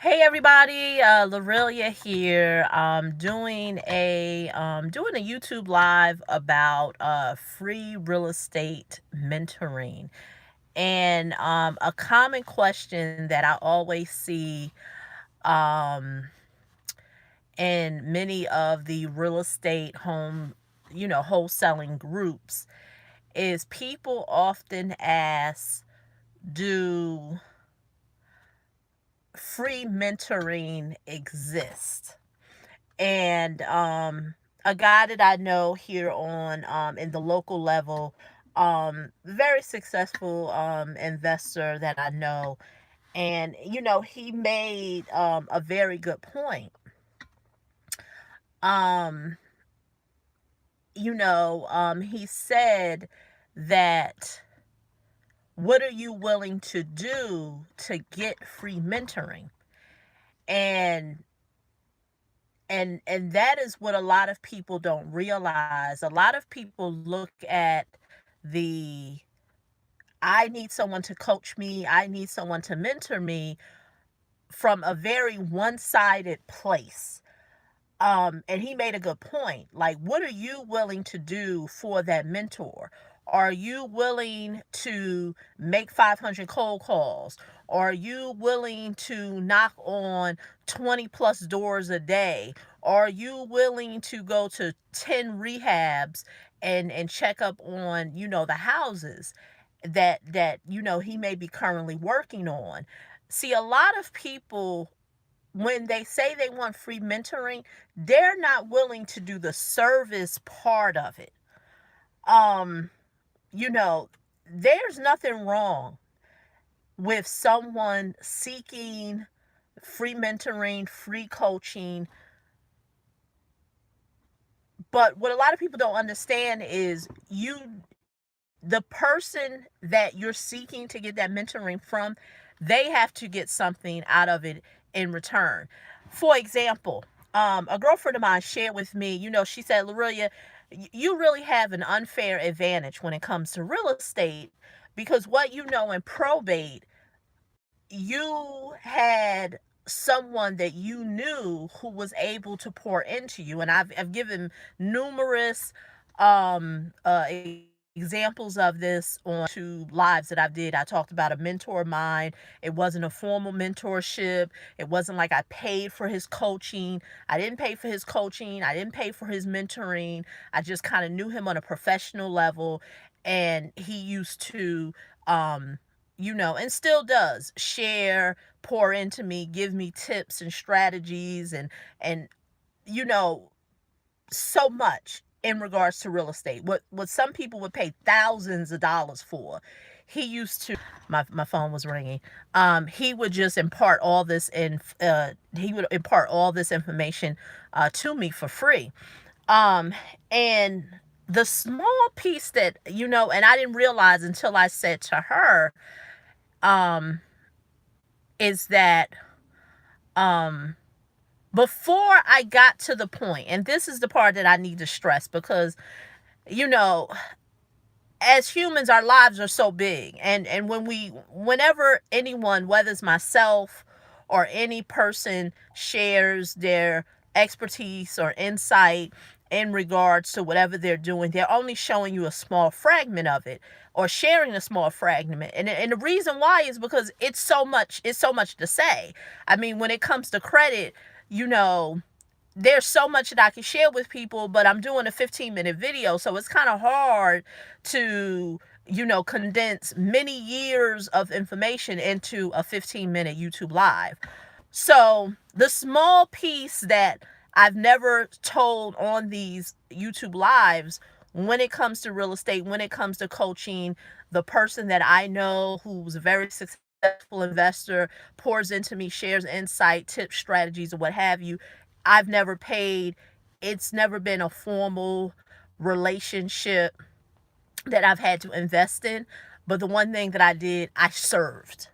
Hey everybody, Lorelia here. Doing a YouTube live about free real estate mentoring, and a common question that I always see um, in many of the real estate wholesaling groups is people often ask, do free mentoring exist? And a guy that I know here on in the local level, very successful investor that I know, and he made a very good point. Um, he said that, what are you willing to do to get free mentoring? And and that is what a lot of people don't realize. A lot of people look at the, I need someone to coach me, I need someone to mentor me, from a very one-sided place. And he made a good point. Like, what are you willing to do for that mentor? Are you willing to make 500 cold calls? Are you willing to knock on 20 plus doors a day? Are you willing to go to 10 rehabs and check up on, the houses that he may be currently working on? See, a lot of people, when they say they want free mentoring, they're not willing to do the service part of it. Um, you know, there's nothing wrong with someone seeking free mentoring, free coaching. But what a lot of people don't understand is, the person that you're seeking to get that mentoring from, they have to get something out of it in return. For example, a girlfriend of mine shared with me, she said, Lorelia, you really have an unfair advantage when it comes to real estate, because what you know in probate, you had someone that you knew who was able to pour into you. And I've given numerous examples of this on two lives that I did. I talked about a mentor of mine. It wasn't a formal mentorship. It wasn't like I paid for his coaching. I didn't pay for his coaching. I didn't pay for his mentoring. I just kind of knew him on a professional level. And he used to, and still does, share, pour into me, give me tips and strategies, and you know so much in regards to real estate. What some people would pay thousands of dollars for, he used to, my phone was ringing. He would just impart all this, he would impart all this information to me for free. And the small piece that, and I didn't realize until I said to her, um is that, um before I got to the point, and this is the part that I need to stress, because you know as humans, our lives are so big, and whenever anyone, whether it's myself or any person, shares their expertise or insight in regards to whatever they're doing, they're only showing you a small fragment of it, or sharing a small fragment. And the reason why is because it's so much to say. I mean, when it comes to credit, you know there's so much that I can share with people, but I'm doing a 15-minute video, so it's kind of hard to, condense many years of information into a 15-minute YouTube live. So, the small piece that I've never told on these YouTube lives, when it comes to real estate, when it comes to coaching, the person that I know who's a very successful investor pours into me, shares insight, tips, strategies, or what have you. I've never paid. It's never been a formal relationship that I've had to invest in. But the one thing that I did, I served.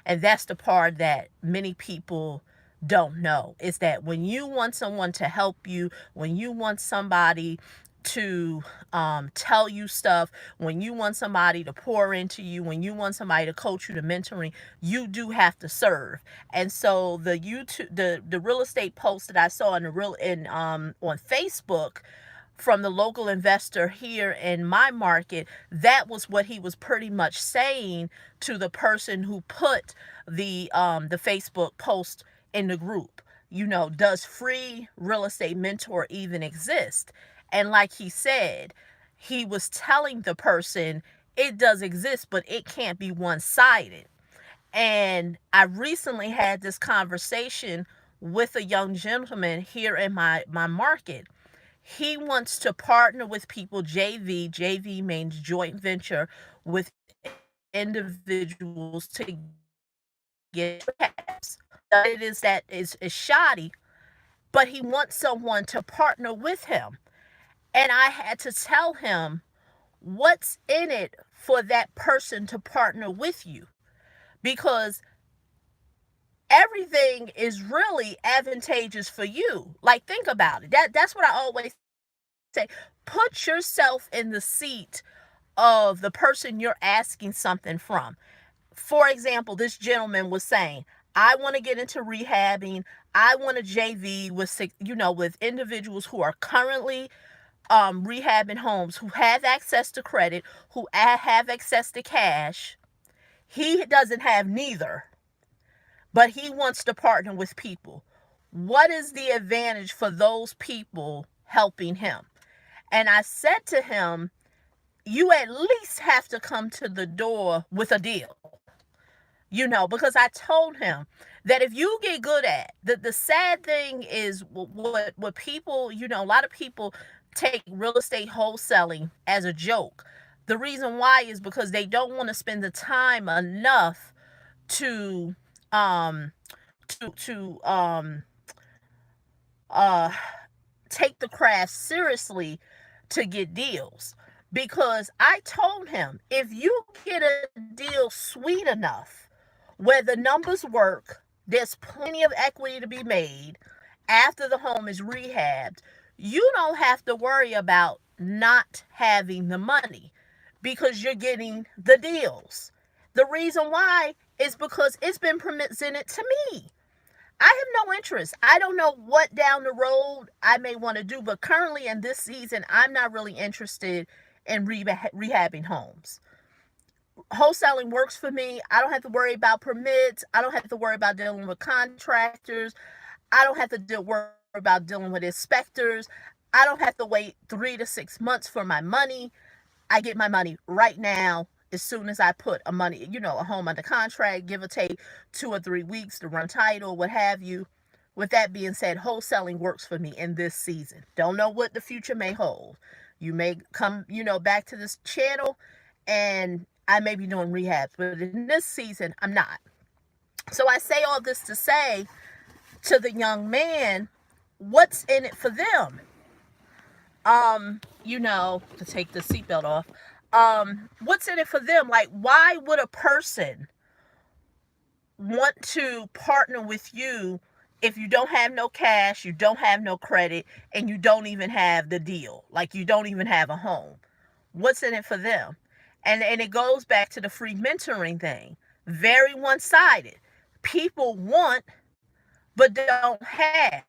And that's the part that many people don't know, is that when you want someone to help you, when you want somebody to tell you stuff, when you want somebody to pour into you, when you want somebody to coach you, to mentoring, you do have to serve. And so the real estate post that I saw on Facebook from the local investor here in my market, that was what he was pretty much saying to the person who put the Facebook post in the group. Does free real estate mentor even exist? And like he said, he was telling the person it does exist, but it can't be one-sided. And I recently had this conversation with a young gentleman here in my market. He wants to partner with people, JV. JV means joint venture, with individuals to get rehabs. It is that is shoddy, but he wants someone to partner with him. And I had to tell him, what's in it for that person to partner with you? Because everything is really advantageous for you. Like, think about it. That's what I always say. Put yourself in the seat of the person you're asking something from. For example, this gentleman was saying, I want to get into rehabbing. I want to JV with individuals who are currently rehabbing homes, who have access to credit, who have access to cash. He doesn't have neither, but he wants to partner with people. What is the advantage for those people helping him? And I said to him, you at least have to come to the door with a deal. Because I told him that if you get good at the sad thing is what people, a lot of people take real estate wholesaling as a joke. The reason why is because they don't want to spend the time enough to um to uh take the craft seriously to get deals. Because I told him, if you get a deal sweet enough where the numbers work, there's plenty of equity to be made after the home is rehabbed, you don't have to worry about not having the money because you're getting the deals. The reason why is because it's been presented to me. I have no interest. I don't know what down the road I may want to do, but currently in this season, I'm not really interested in rehabbing homes. Wholesaling works for me. I don't have to worry about permits. I don't have to worry about dealing with contractors. I don't have to worry about dealing with inspectors. I don't have to wait 3 to 6 months for my money. I get my money right now as soon as I put a home under contract, give or take 2 or 3 weeks to run title, what have you. With that being said, wholesaling works for me in this season. Don't know what the future may hold. You may come, back to this channel and I may be doing rehabs, but in this season, I'm not. So I say all this to say to the young man, what's in it for them? To take the seatbelt off. What's in it for them? Like, why would a person want to partner with you if you don't have no cash, you don't have no credit, and you don't even have the deal? Like, you don't even have a home. What's in it for them? And it goes back to the free mentoring thing. Very one-sided. People want, but don't have.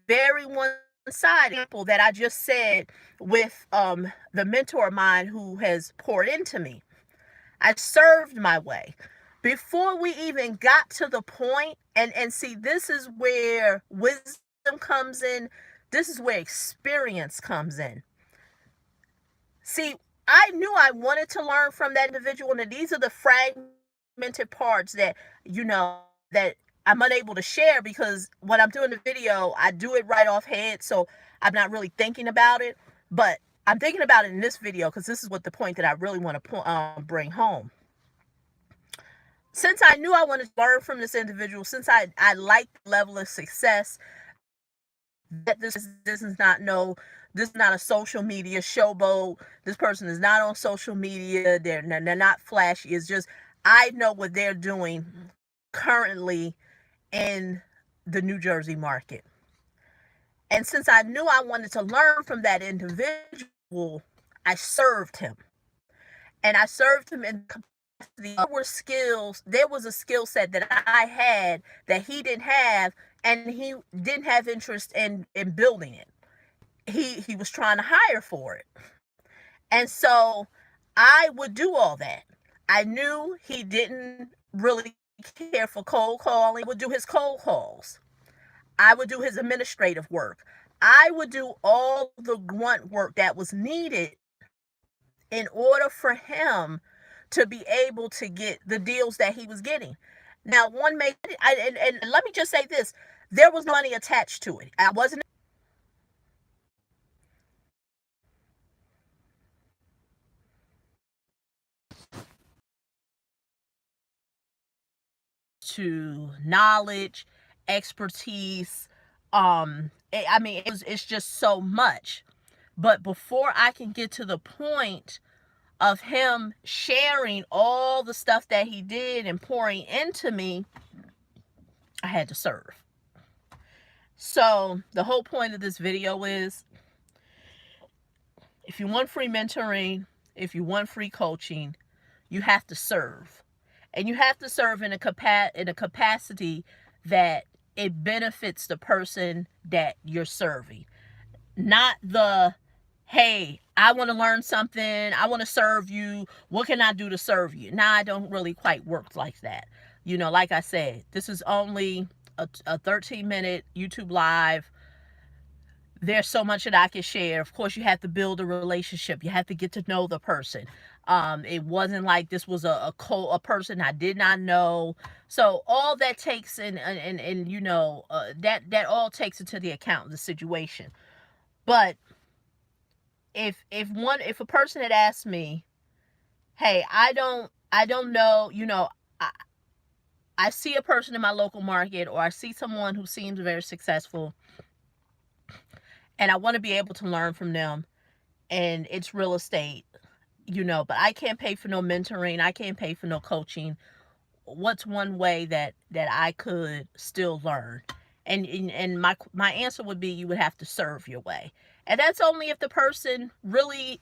Very one-sided. People that I just said with the mentor of mine who has poured into me. I served my way. Before we even got to the point, and see, this is where wisdom comes in. This is where experience comes in. See, I knew I wanted to learn from that individual, and these are the fragmented parts that, that I'm unable to share because when I'm doing the video, I do it right off head, so I'm not really thinking about it. But I'm thinking about it in this video because this is what the point that I really want to bring home. Since I knew I wanted to learn from this individual, since I liked the level of success, that this is not a social media showboat. This person is not on social media. They're not flashy. It's just, I know what they're doing currently in the New Jersey market. And since I knew I wanted to learn from that individual, I served him. And I served him in capacity. There was a skill set that I had that he didn't have, and he didn't have interest in building it. He was trying to hire for it. And so I would do all that. I knew he didn't really care for cold calling. I would do his cold calls. I would do his administrative work. I would do all the grunt work that was needed in order for him to be able to get the deals that he was getting. Now, and let me just say this, there was money attached to it. I wasn't to knowledge, expertise. I mean, it's just so much. But before I can get to the point of him sharing all the stuff that he did and pouring into me, I had to serve. So the whole point of this video is, if you want free mentoring, if you want free coaching, you have to serve. And you have to serve in a capacity that it benefits the person that you're serving. Not the, hey, I want to learn something, I want to serve you, what can I do to serve you? Nah, I don't really quite work like that. Like I said, this is only a 13-minute YouTube live. There's so much that I can share. Of course, you have to build a relationship. You have to get to know the person. It wasn't like this was a person I did not know. So all that takes that all takes into the account the situation. But if a person had asked me, hey, I don't know, I see a person in my local market, or I see someone who seems very successful, and I want to be able to learn from them, and it's real estate, but I can't pay for no mentoring, I can't pay for no coaching. What's one way that I could still learn? And my answer would be, you would have to serve your way. And that's only if the person really,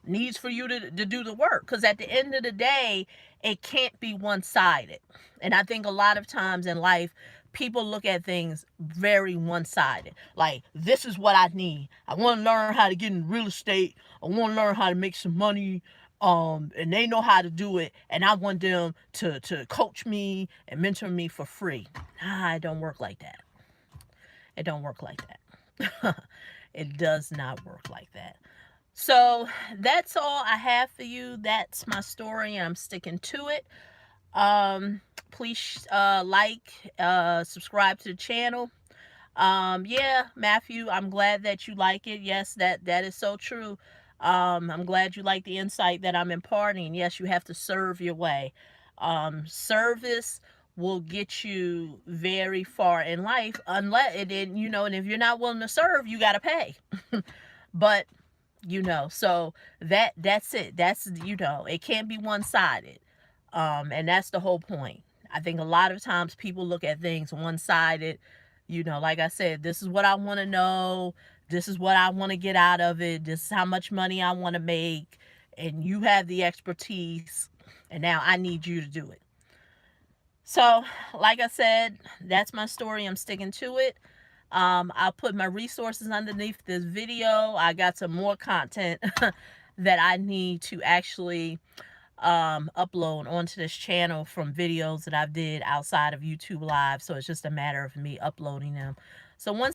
needs for you to do the work. Because at the end of the day, it can't be one-sided. And I think a lot of times in life, people look at things very one-sided. Like, this is what I need. I want to learn how to get in real estate. I want to learn how to make some money. And they know how to do it, and I want them to coach me and mentor me for free. Nah, it don't work like that. It don't work like that. It does not work like that. So that's all I have for you. That's my story, and I'm sticking to it. Please subscribe to the channel. Yeah, Matthew, I'm glad that you like it. Yes, that is so true. I'm glad you like the insight that I'm imparting. Yes, you have to serve your way. Service will get you very far in life, unless and if you're not willing to serve, you got to pay. But so that's it. That's it can't be one-sided. And that's the whole point. I think a lot of times people look at things one-sided. Like I said, this is what I want to know. This is what I want to get out of it. This is how much money I want to make. And you have the expertise. And now I need you to do it. So, like I said, that's my story. I'm sticking to it. I'll put my resources underneath this video. I got some more content that I need to actually upload onto this channel from videos that I've did outside of YouTube Live. So it's just a matter of me uploading them. So once